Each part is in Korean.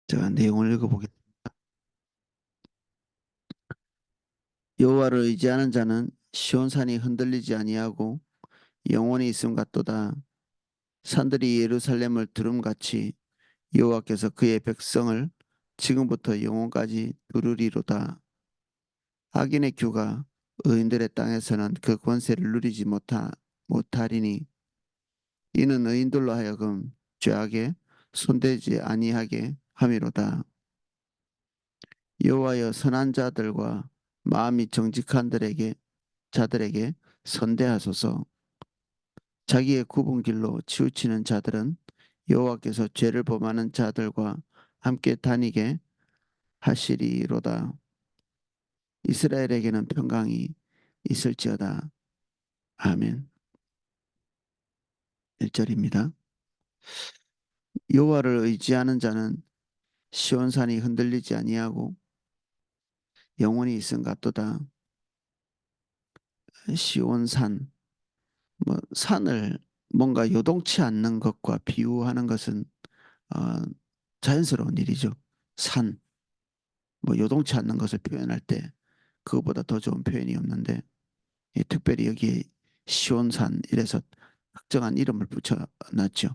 제가 내용을 읽어보겠습니다. 여호와를 의지하는 자는 시온산이 흔들리지 아니하고 영원히 있음 같도다. 산들이 예루살렘을 두름같이 여호와께서 그의 백성을 지금부터 영원까지 두르리로다. 악인의 규가 의인들의 땅에서는 그 권세를 누리지 못하리니 이는 의인들로 하여금 죄악에 손대지 아니하게 함이로다. 여호와여, 선한 자들과 마음이 정직한 자들에게 선대하소서. 자기의 굽은 길로 치우치는 자들은 여호와께서 죄를 범하는 자들과 함께 다니게 하시리로다. 이스라엘에게는 평강이 있을지어다. 아멘. 1절입니다. 여호와를 의지하는 자는 시온산이 흔들리지 아니하고 영원히 있음 같도다. 시온산, 산을 뭔가 요동치 않는 것과 비유하는 것은 어, 자연스러운 일이죠. 산, 요동치 않는 것을 표현할 때 그것보다 더 좋은 표현이 없는데 특별히 여기에 시온산 이래서 특정한 이름을 붙여놨죠.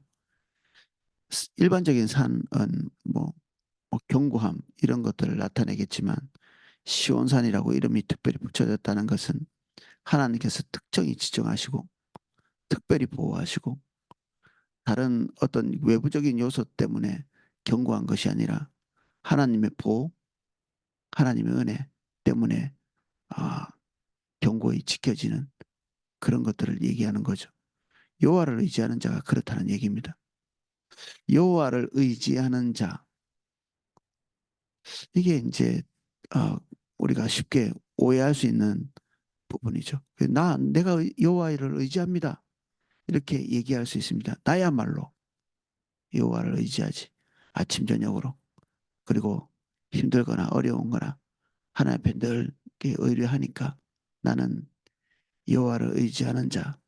일반적인 산은 견고함 이런 것들을 나타내겠지만 시온산이라고 이름이 특별히 붙여졌다는 것은 하나님께서 특정히 지정하시고 특별히 보호하시고 다른 어떤 외부적인 요소 때문에 견고한 것이 아니라 하나님의 보호, 하나님의 은혜 때문에 아, 견고히 지켜지는 그런 것들을 얘기하는 거죠. 여호와를 의지하는 자가 그렇다는 얘기입니다. 여호와를 의지하는 자, 이게 이제 어, 우리가 쉽게 오해할 수 있는 부분이죠. 내가 여호와를 의지합니다. 이렇게 얘기할 수 있습니다. 나야말로 여호와를 의지하지. 아침 저녁으로. 그리고 힘들거나 어려운 거나 하나님 앞에 늘 의뢰하니까 나는 여호와를 의지하는 자.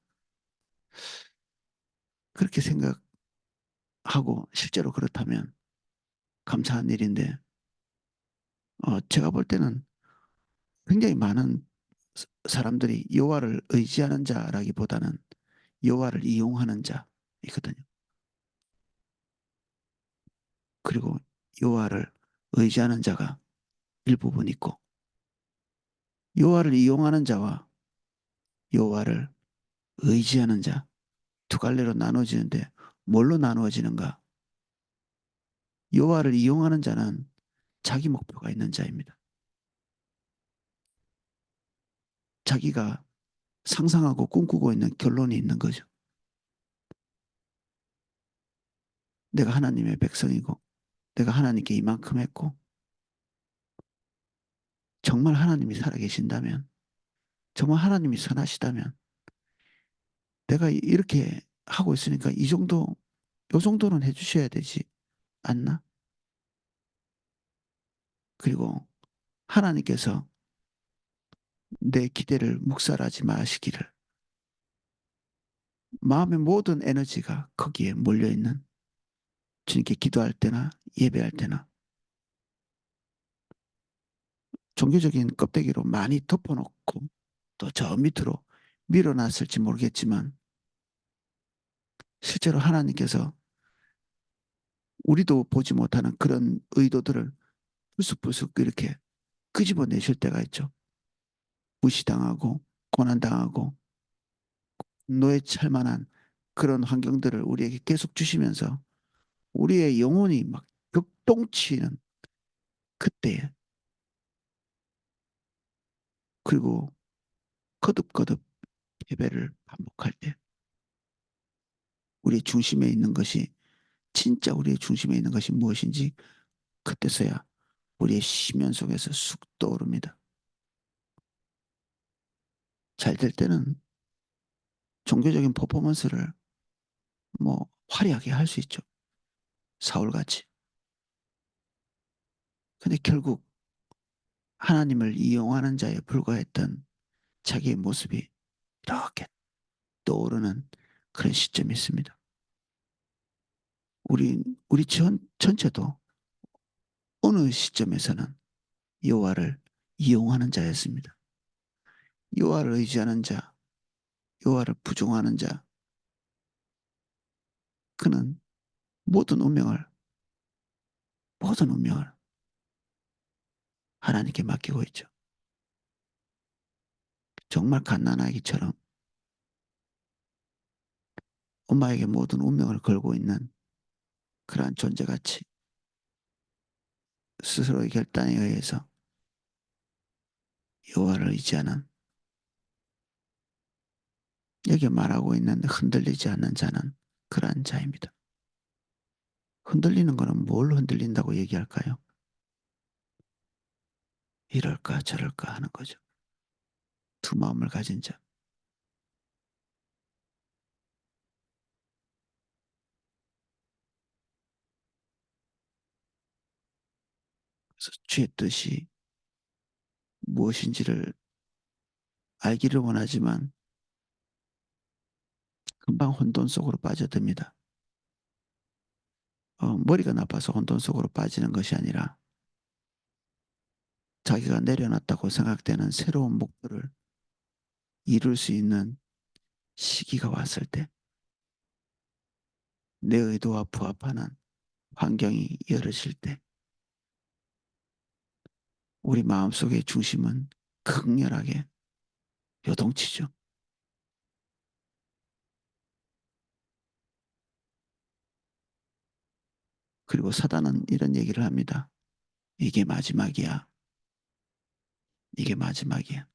그렇게 생각하고 실제로 그렇다면 감사한 일인데 제가 볼 때는 굉장히 많은 사람들이 여호와를 의지하는 자라기보다는 여호와를 이용하는 자이거든요. 그리고 여호와를 의지하는 자가 일부분 있고 여호와를 이용하는 자와 여호와를 의지하는 자 두 갈래로 나눠지는데 뭘로 나누어지는가? 여호와를 이용하는 자는 자기 목표가 있는 자입니다. 자기가 상상하고 꿈꾸고 있는 결론이 있는 거죠. 내가 하나님의 백성이고 내가 하나님께 이만큼 했고 정말 하나님이 살아계신다면 정말 하나님이 선하시다면 내가 이렇게 하고 있으니까 요 정도는 해주셔야 되지 않나? 그리고 하나님께서 내 기대를 묵살하지 마시기를 마음의 모든 에너지가 거기에 몰려있는 주님께 기도할 때나 예배할 때나 종교적인 껍데기로 많이 덮어놓고 또 저 밑으로 밀어놨을지 모르겠지만 실제로 하나님께서 우리도 보지 못하는 그런 의도들을 불쑥불쑥 이렇게 끄집어내실 때가 있죠. 무시당하고 고난당하고 노예찰 만한 그런 환경들을 우리에게 계속 주시면서 우리의 영혼이 막 격동치는 그때에 그리고 거듭거듭 예배를 반복할 때 우리의 중심에 있는 것이 진짜 우리의 중심에 있는 것이 무엇인지 그때서야 우리의 심연 속에서 쑥 떠오릅니다. 잘 될 때는 종교적인 퍼포먼스를 화려하게 할 수 있죠. 사울같이. 근데 결국 하나님을 이용하는 자에 불과했던 자기의 모습이 이렇게 떠오르는 그런 시점이 있습니다. 우리 전체도 어느 시점에서는 여호와를 이용하는 자였습니다. 여호와를 의지하는 자, 여호와를 부종하는 자, 그는 모든 운명을 모든 운명을 하나님께 맡기고 있죠. 정말 갓난아기처럼 엄마에게 모든 운명을 걸고 있는 그러한 존재같이 스스로의 결단에 의해서 여호와를 의지하는, 여기 말하고 있는 흔들리지 않는 자는 그러한 자입니다. 흔들리는 것은 뭘 흔들린다고 얘기할까요? 이럴까 저럴까 하는 거죠. 두 마음을 가진 자. 그래서 주의 뜻이 무엇인지를 알기를 원하지만 금방 혼돈 속으로 빠져듭니다. 머리가 나빠서 혼돈 속으로 빠지는 것이 아니라 자기가 내려놨다고 생각되는 새로운 목표를 이룰 수 있는 시기가 왔을 때, 내 의도와 부합하는 환경이 이어질 때, 우리 마음속의 중심은 극렬하게 요동치죠. 그리고 사단은 이런 얘기를 합니다. 이게 마지막이야. 이게 마지막이야.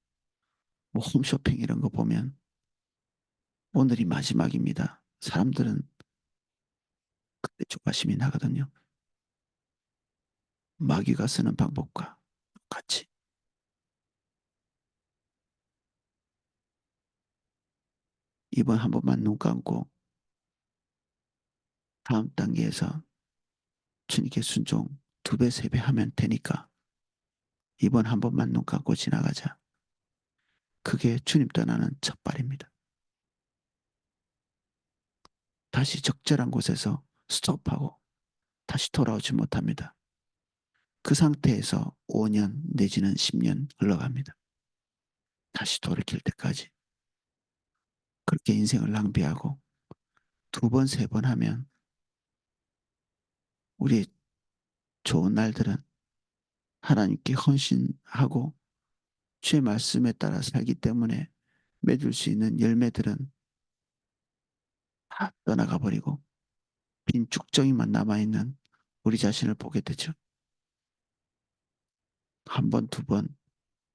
뭐 홈쇼핑 이런 거 보면 오늘이 마지막입니다. 사람들은 그때 조바심이 나거든요. 마귀가 쓰는 방법과 같이 이번 한 번만 눈 감고 다음 단계에서 주님께 순종 2배, 3배 하면 되니까 이번 한 번만 눈 감고 지나가자. 그게 주님 떠나는 첫 발입니다. 다시 적절한 곳에서 스톱하고 다시 돌아오지 못합니다. 그 상태에서 5년 내지는 10년 흘러갑니다. 다시 돌이킬 때까지. 그렇게 인생을 낭비하고 2번, 3번 하면 우리 좋은 날들은 하나님께 헌신하고 주의 말씀에 따라 살기 때문에 맺을 수 있는 열매들은 다 떠나가 버리고 빈 쭉정이만 남아있는 우리 자신을 보게 되죠. 한 번, 2번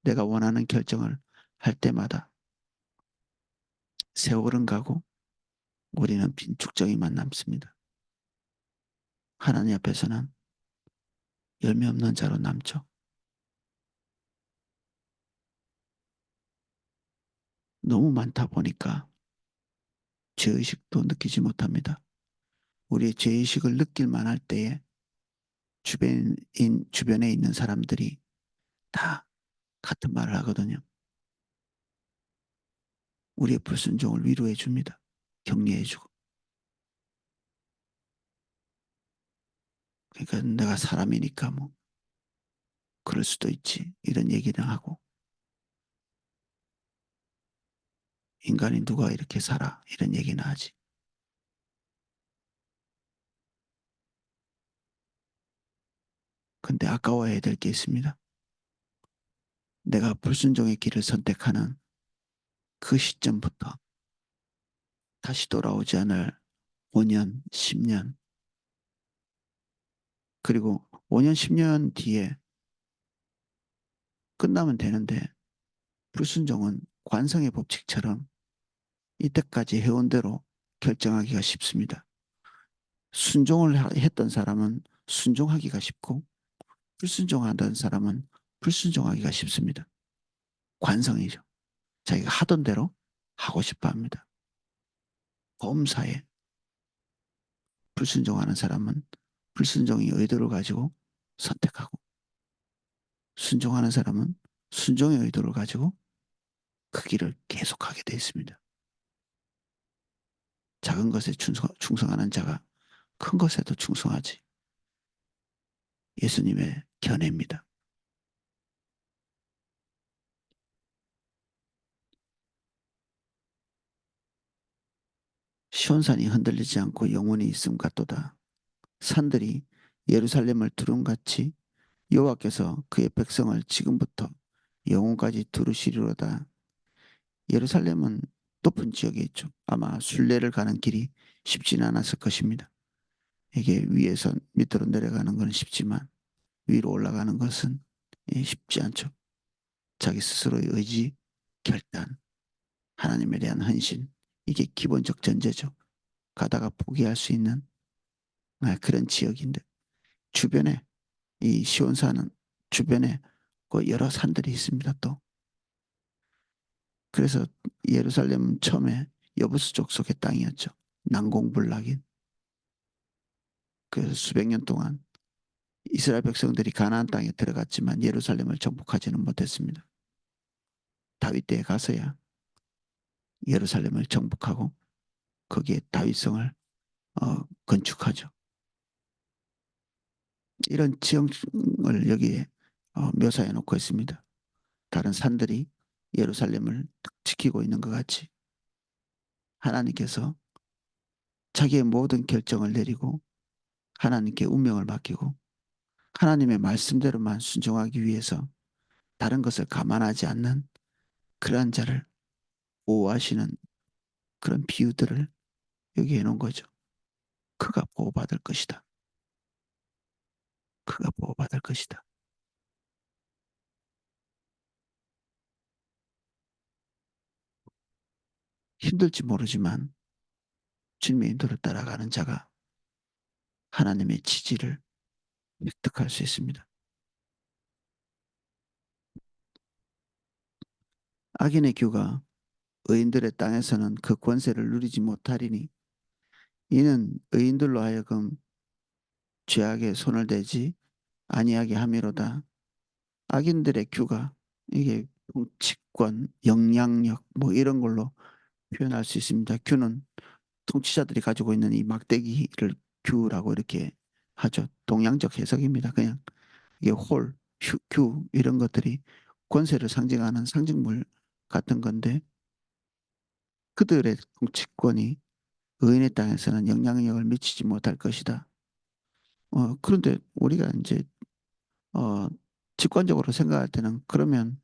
내가 원하는 결정을 할 때마다 세월은 가고 우리는 빈 쭉정이만 남습니다. 하나님 앞에서는 열매 없는 자로 남죠. 너무 많다 보니까 죄의식도 느끼지 못합니다. 우리의 죄의식을 느낄 만할 때에 주변에 있는 사람들이 다 같은 말을 하거든요. 우리의 불순종을 위로해 줍니다. 격려해 주고. 그러니까 내가 사람이니까 뭐 그럴 수도 있지. 이런 얘기를 하고. 인간이 누가 이렇게 살아. 이런 얘기는 하지. 근데 아까워해야 될 게 있습니다. 내가 불순종의 길을 선택하는 그 시점부터 다시 돌아오지 않을 5년, 10년, 그리고 5년, 10년 뒤에 끝나면 되는데 불순종은 관성의 법칙처럼 이때까지 해온 대로 결정하기가 쉽습니다. 순종을 했던 사람은 순종하기가 쉽고 불순종하던 사람은 불순종하기가 쉽습니다. 관성이죠. 자기가 하던 대로 하고 싶어 합니다. 범사에 불순종하는 사람은 불순종의 의도를 가지고 선택하고 순종하는 사람은 순종의 의도를 가지고 그 길을 계속하게 되어 있습니다. 작은 것에 충성하는 자가 큰 것에도 충성하지. 예수님의 견해입니다. 시온산이 흔들리지 않고 영원히 있음 같도다. 산들이 예루살렘을 두rum같이 여호와께서 그의 백성을 지금부터 영원까지 두루시리로다. 예루살렘은 높은 지역에 있죠. 아마 순례를 가는 길이 쉽지는 않았을 것입니다. 이게 위에서 밑으로 내려가는 건 쉽지만 위로 올라가는 것은 쉽지 않죠. 자기 스스로의 의지, 결단, 하나님에 대한 헌신, 이게 기본적 전제죠. 가다가 포기할 수 있는 그런 지역인데 주변에 이 시온산은 주변에 그 여러 산들이 있습니다. 또 그래서 예루살렘은 처음에 여부수 족속의 땅이었죠. 난공불락인. 그래서 수백 년 동안 이스라엘 백성들이 가나안 땅에 들어갔지만 예루살렘을 정복하지는 못했습니다. 다윗 때에 가서야 예루살렘을 정복하고 거기에 다윗성을 건축하죠. 이런 지형을 여기에 묘사해 놓고 있습니다. 다른 산들이 예루살렘을 지키고 있는 것 같이 하나님께서 자기의 모든 결정을 내리고 하나님께 운명을 맡기고 하나님의 말씀대로만 순종하기 위해서 다른 것을 감안하지 않는 그러한 자를 보호하시는 그런 비유들을 여기에 놓은 거죠. 그가 보호받을 것이다. 그가 보호받을 것이다. 힘들지 모르지만 주님의 인도를 따라가는 자가 하나님의 지지를 획득할 수 있습니다. 악인의 규가 의인들의 땅에서는 그 권세를 누리지 못하리니 이는 의인들로 하여금 죄악에 손을 대지 아니하게 함이로다. 악인들의 규가 이게 통치권, 영향력 뭐 이런 걸로 표현할 수 있습니다. 규는 통치자들이 가지고 있는 이 막대기를 규라고 이렇게 하죠. 동양적 해석입니다. 그냥 이게 규 이런 것들이 권세를 상징하는 상징물 같은 건데 그들의 통치권이 의인의 땅에서는 영향력을 미치지 못할 것이다. 그런데 우리가 이제 어, 직관적으로 생각할 때는 그러면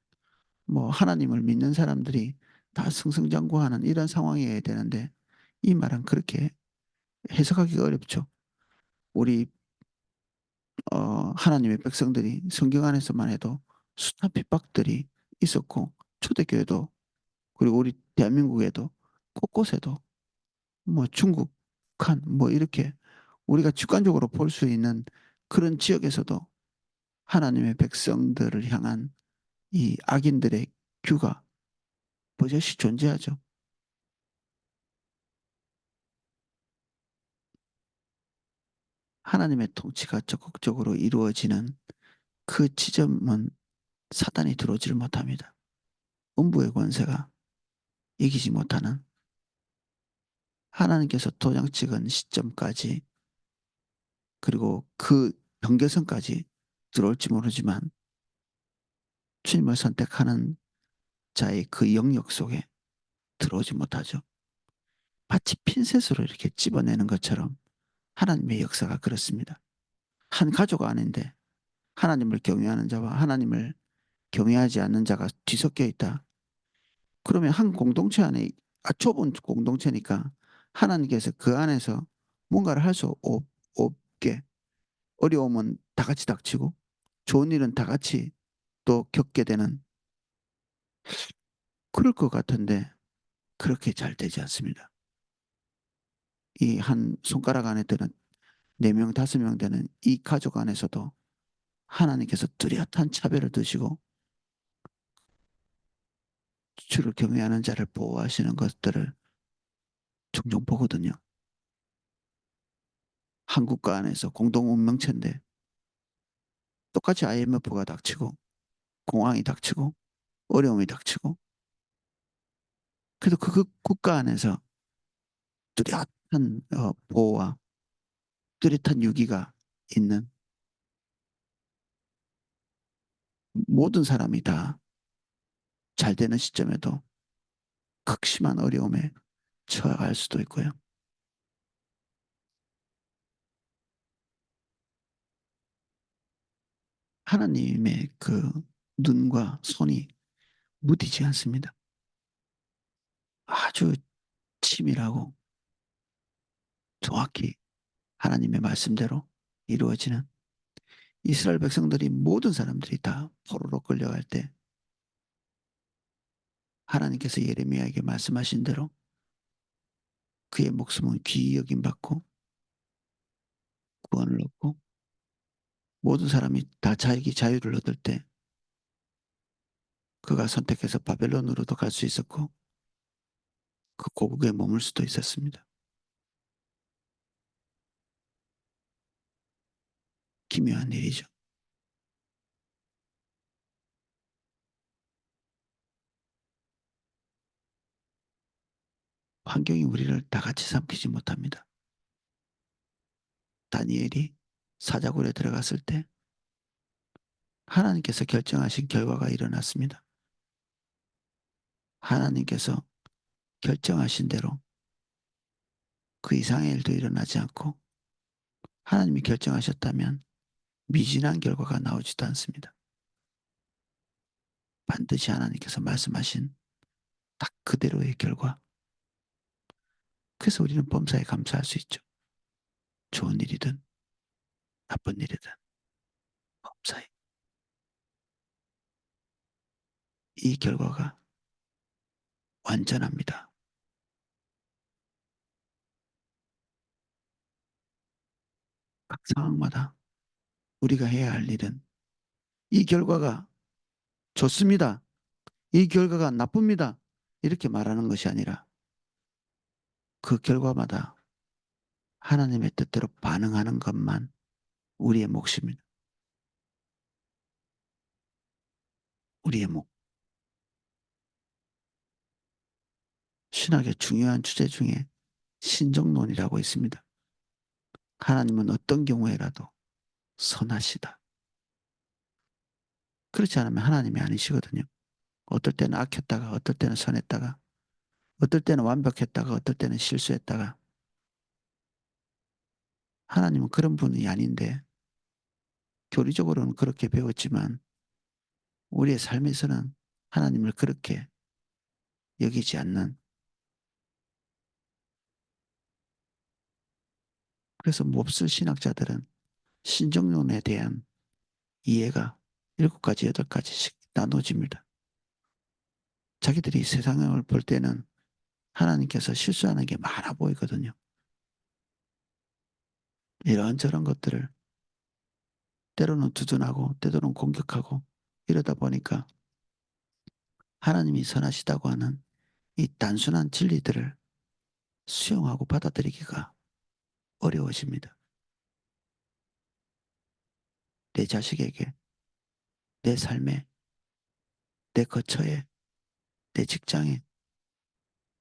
뭐 하나님을 믿는 사람들이 다 승승장구하는 이런 상황이어야 되는데 이 말은 그렇게 해석하기가 어렵죠. 우리 하나님의 백성들이 성경 안에서만 해도 숱한 핍박들이 있었고 초대교회도 그리고 우리 대한민국에도 곳곳에도 뭐 중국, 북한 뭐 이렇게 우리가 직관적으로 볼 수 있는 그런 지역에서도 하나님의 백성들을 향한 이 악인들의 규가 버젓이 존재하죠. 하나님의 통치가 적극적으로 이루어지는 그 지점은 사단이 들어오지를 못합니다. 음부의 권세가 이기지 못하는 하나님께서 도장 찍은 시점까지 그리고 그 경계선까지 들어올지 모르지만 주님을 선택하는 자의 그 영역 속에 들어오지 못하죠. 마치 핀셋으로 이렇게 집어내는 것처럼 하나님의 역사가 그렇습니다. 한 가족 안인데 하나님을 경외하는 자와 하나님을 경외하지 않는 자가 뒤섞여 있다. 그러면 한 공동체 안에 좁은 공동체니까 하나님께서 그 안에서 뭔가를 할 수 없게 어려움은 다 같이 닥치고 좋은 일은 다 같이 또 겪게 되는 그럴 것 같은데 그렇게 잘 되지 않습니다. 이 한 손가락 안에 드는 4명, 5명 되는 이 가족 안에서도 하나님께서 뚜렷한 차별을 두시고 주를 경외하는 자를 보호하시는 것들을 종종 보거든요. 한국과 안에서 공동 운명체인데 똑같이 IMF가 닥치고 공황이 닥치고 어려움이 닥치고 그래도 그 국가 안에서 뚜렷한 보호와 뚜렷한 유기가 있는 모든 사람이 다 잘 되는 시점에도 극심한 어려움에 처할 수도 있고요. 하나님의 그 눈과 손이 무디지 않습니다. 아주 치밀하고 정확히 하나님의 말씀대로 이루어지는, 이스라엘 백성들이 모든 사람들이 다 포로로 끌려갈 때 하나님께서 예레미야에게 말씀하신 대로 그의 목숨은 귀히 여김받고 구원을 얻고 모든 사람이 다 자기 자유를 얻을 때 그가 선택해서 바벨론으로도 갈 수 있었고 그 고국에 머물 수도 있었습니다. 기묘한 일이죠. 환경이 우리를 다 같이 삼키지 못합니다. 다니엘이 사자굴에 들어갔을 때 하나님께서 결정하신 결과가 일어났습니다. 하나님께서 결정하신 대로 그 이상의 일도 일어나지 않고 하나님이 결정하셨다면 미진한 결과가 나오지도 않습니다. 반드시 하나님께서 말씀하신 딱 그대로의 결과. 그래서 우리는 범사에 감사할 수 있죠. 좋은 일이든 나쁜 일이든 범사에 이 결과가 완전합니다. 각 상황마다 우리가 해야 할 일은 이 결과가 좋습니다. 이 결과가 나쁩니다. 이렇게 말하는 것이 아니라 그 결과마다 하나님의 뜻대로 반응하는 것만 우리의 몫입니다. 우리의 몫. 신학의 중요한 주제 중에 신정론이라고 있습니다. 하나님은 어떤 경우에라도 선하시다. 그렇지 않으면 하나님이 아니시거든요. 어떨 때는 악했다가 어떨 때는 선했다가 어떨 때는 완벽했다가 어떨 때는 실수했다가, 하나님은 그런 분이 아닌데 교리적으로는 그렇게 배웠지만 우리의 삶에서는 하나님을 그렇게 여기지 않는, 그래서 몹쓸 신학자들은 신정론에 대한 이해가 7가지, 8가지씩 나눠집니다. 자기들이 세상을 볼 때는 하나님께서 실수하는 게 많아 보이거든요. 이런저런 것들을 때로는 두둔하고 때로는 공격하고 이러다 보니까 하나님이 선하시다고 하는 이 단순한 진리들을 수용하고 받아들이기가 어려워집니다. 내 자식에게, 내 삶에, 내 거처에, 내 직장에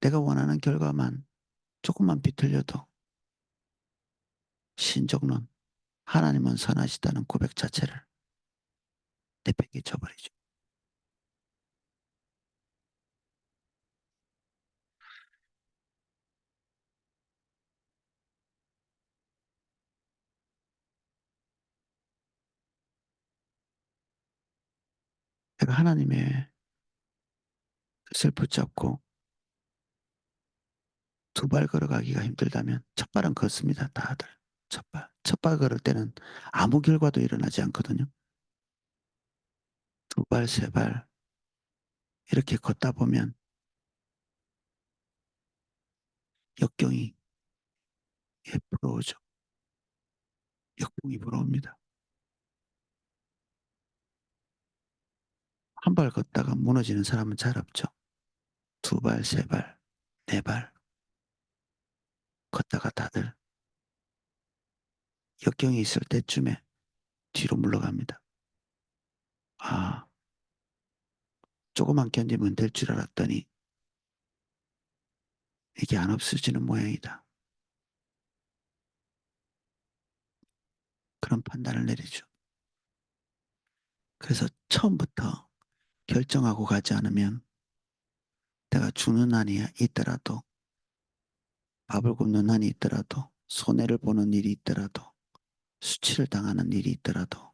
내가 원하는 결과만 조금만 비틀려도 신정론, 하나님은 선하시다는 고백 자체를 내팽개쳐 버리죠. 내가 하나님의 뜻을 붙잡고 두 발 걸어가기가 힘들다면 첫 발은 걷습니다. 다들. 첫 발. 첫 발 걸을 때는 아무 결과도 일어나지 않거든요. 두 발, 세 발 이렇게 걷다 보면 역경이, 예, 불어오죠. 역풍이 불어옵니다. 한 발 걷다가 무너지는 사람은 잘 없죠. 두 발, 세 발, 네 발 걷다가 다들 역경이 있을 때쯤에 뒤로 물러갑니다. 아, 조금만 견디면 될 줄 알았더니 이게 안 없어지는 모양이다. 그런 판단을 내리죠. 그래서 처음부터 결정하고 가지 않으면 내가 죽는 한이 있더라도, 밥을 굶는 한이 있더라도, 손해를 보는 일이 있더라도, 수치를 당하는 일이 있더라도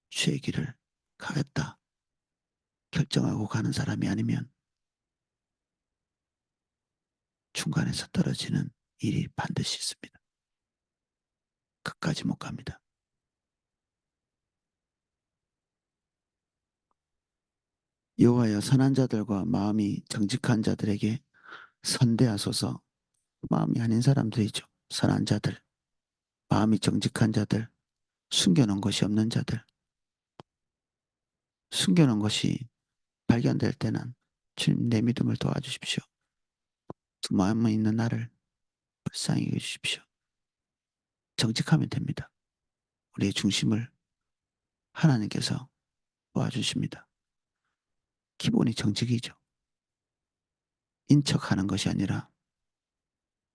주의 길을 가겠다 결정하고 가는 사람이 아니면 중간에서 떨어지는 일이 반드시 있습니다. 끝까지 못 갑니다. 여호와여, 선한 자들과 마음이 정직한 자들에게 선대하소서. 마음이 아닌 사람들이죠. 선한 자들, 마음이 정직한 자들, 숨겨놓은 것이 없는 자들, 숨겨놓은 것이 발견될 때는 주님 내 믿음을 도와주십시오. 두 마음에 있는 나를 불쌍히 여주십시오. 정직하면 됩니다. 우리의 중심을 하나님께서 도와주십니다. 기본이 정직이죠. 인척하는 것이 아니라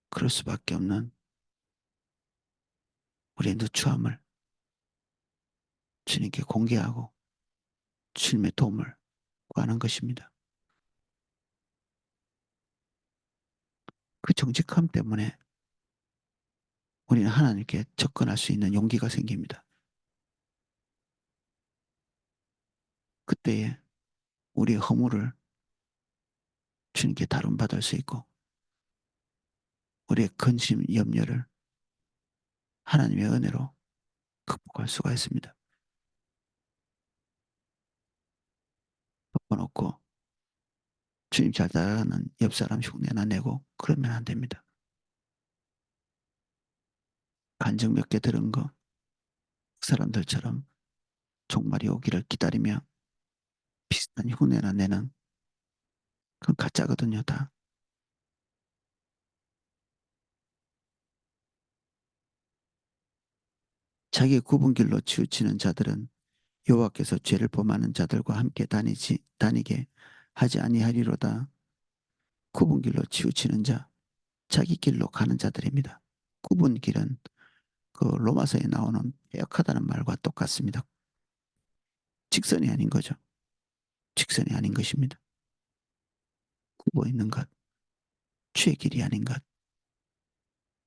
그럴 수밖에 없는 우리의 누추함을 주님께 공개하고 주님의 도움을 구하는 것입니다. 그 정직함 때문에 우리는 하나님께 접근할 수 있는 용기가 생깁니다. 그때에 우리의 허물을 주님께 다룬받을 수 있고 우리의 근심, 염려를 하나님의 은혜로 극복할 수가 있습니다. 덮어놓고 주님 잘 따라가는 옆 사람 흉내나 내고 그러면 안 됩니다. 간증 몇 개 들은 거 그 사람들처럼 종말이 오기를 기다리며 비슷한 흉내나 내는 그건 가짜거든요, 다. 자기의 굽은 길로 치우치는 자들은 여호와께서 죄를 범하는 자들과 함께 다니게 하지 아니하리로다. 굽은 길로 치우치는 자, 자기 길로 가는 자들입니다. 굽은 길은 그 로마서에 나오는 빼역하다는 말과 똑같습니다. 직선이 아닌 거죠. 직선이 아닌 것입니다. 굽어 있는 것, 주의 길이 아닌 것.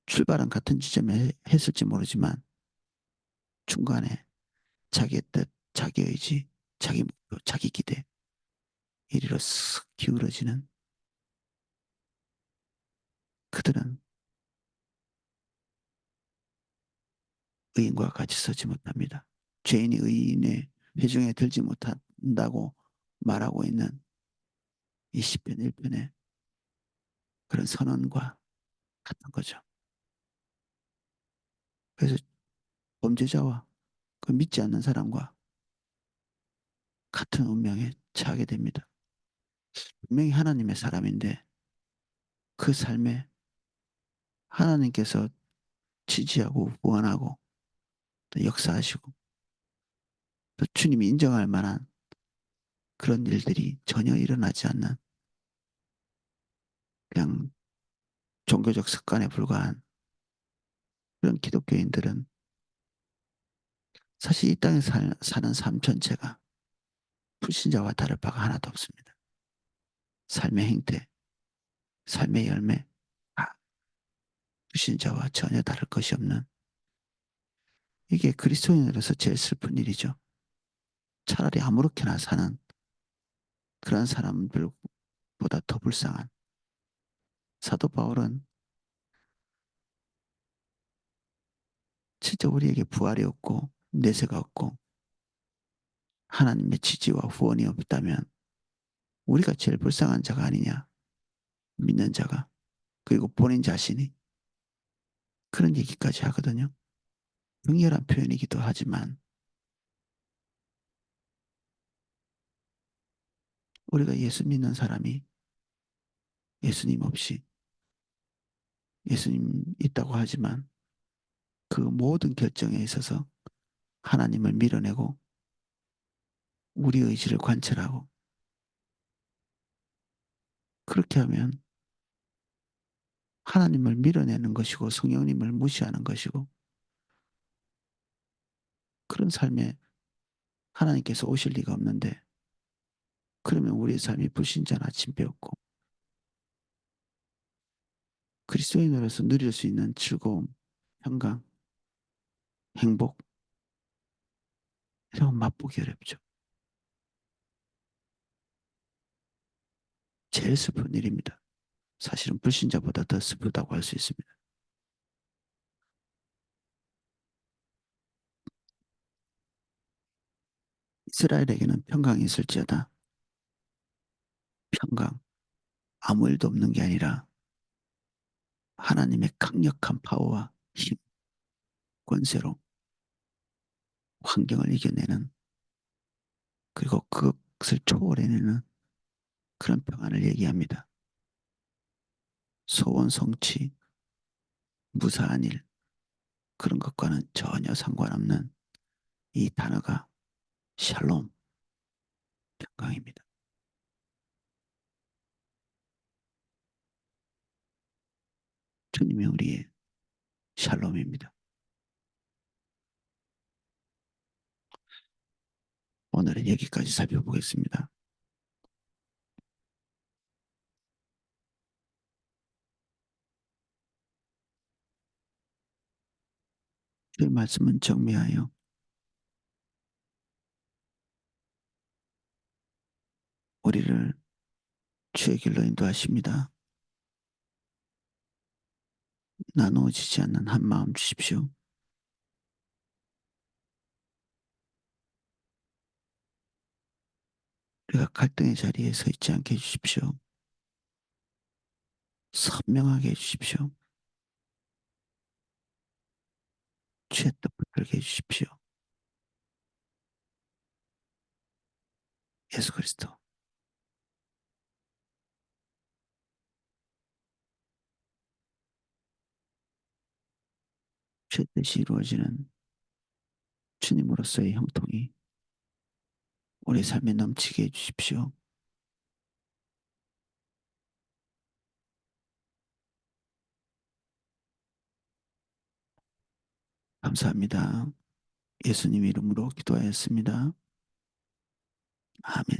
출발은 같은 지점에 했을지 모르지만 중간에 자기의 뜻, 자기 의지, 자기 목표, 자기 기대 이리로 쓱 기울어지는 그들은 의인과 같이 서지 못합니다. 죄인이 의인의 회중에 들지 못한다고 말하고 있는 이 시편 1편의 그런 선언과 같은 거죠. 그래서 범죄자와 그 믿지 않는 사람과 같은 운명에 처하게 됩니다. 분명히 하나님의 사람인데 그 삶에 하나님께서 지지하고 후원하고 또 역사하시고 또 주님이 인정할 만한 그런 일들이 전혀 일어나지 않는 그냥 종교적 습관에 불과한 그런 기독교인들은 사실 이 땅에 사는 삶 전체가 불신자와 다를 바가 하나도 없습니다. 삶의 행태, 삶의 열매, 다 불신자와 전혀 다를 것이 없는 이게 그리스도인으로서 제일 슬픈 일이죠. 차라리 아무렇게나 사는 그런 사람들보다 더 불쌍한 사도 바울은 진짜 우리에게 부활이 없고 내세가 없고 하나님의 지지와 후원이 없다면 우리가 제일 불쌍한 자가 아니냐 믿는 자가 그리고 본인 자신이 그런 얘기까지 하거든요. 극렬한 표현이기도 하지만 우리가 예수 믿는 사람이 예수님 없이 예수님 있다고 하지만 그 모든 결정에 있어서 하나님을 밀어내고 우리 의지를 관철하고 그렇게 하면 하나님을 밀어내는 것이고 성령님을 무시하는 것이고 그런 삶에 하나님께서 오실 리가 없는데 그러면 우리의 삶이 불신자나 침배였고 그리스도인으로서 누릴 수 있는 즐거움, 평강, 행복 이런 건 맛보기 어렵죠. 제일 슬픈 일입니다. 사실은 불신자보다 더 슬프다고 할 수 있습니다. 이스라엘에게는 평강이 있을지어다. 평강, 아무 일도 없는 게 아니라 하나님의 강력한 파워와 힘, 권세로 환경을 이겨내는 그리고 그것을 초월해내는 그런 평안을 얘기합니다. 소원 성취, 무사한 일 그런 것과는 전혀 상관없는 이 단어가 샬롬, 평강입니다. 주님의 우리의 샬롬입니다. 오늘은 여기까지 살펴보겠습니다. 주의 말씀은 정미하여 우리를 주의 길로 인도하십니다. 나누어지지 않는 한 마음 주십시오. 우리가 갈등의 자리에 서 있지 않게 해주십시오. 선명하게 해주십시오. 주의 뜻 붙들게 해주십시오. 예수 그리스도 주의 뜻이 이루어지는 주님으로서의 형통이 우리 삶에 넘치게 해주십시오. 감사합니다. 예수님 이름으로 기도하였습니다. 아멘.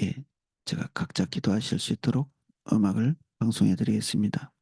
예, 제가 각자 기도하실 수 있도록 음악을 방송해 드리겠습니다.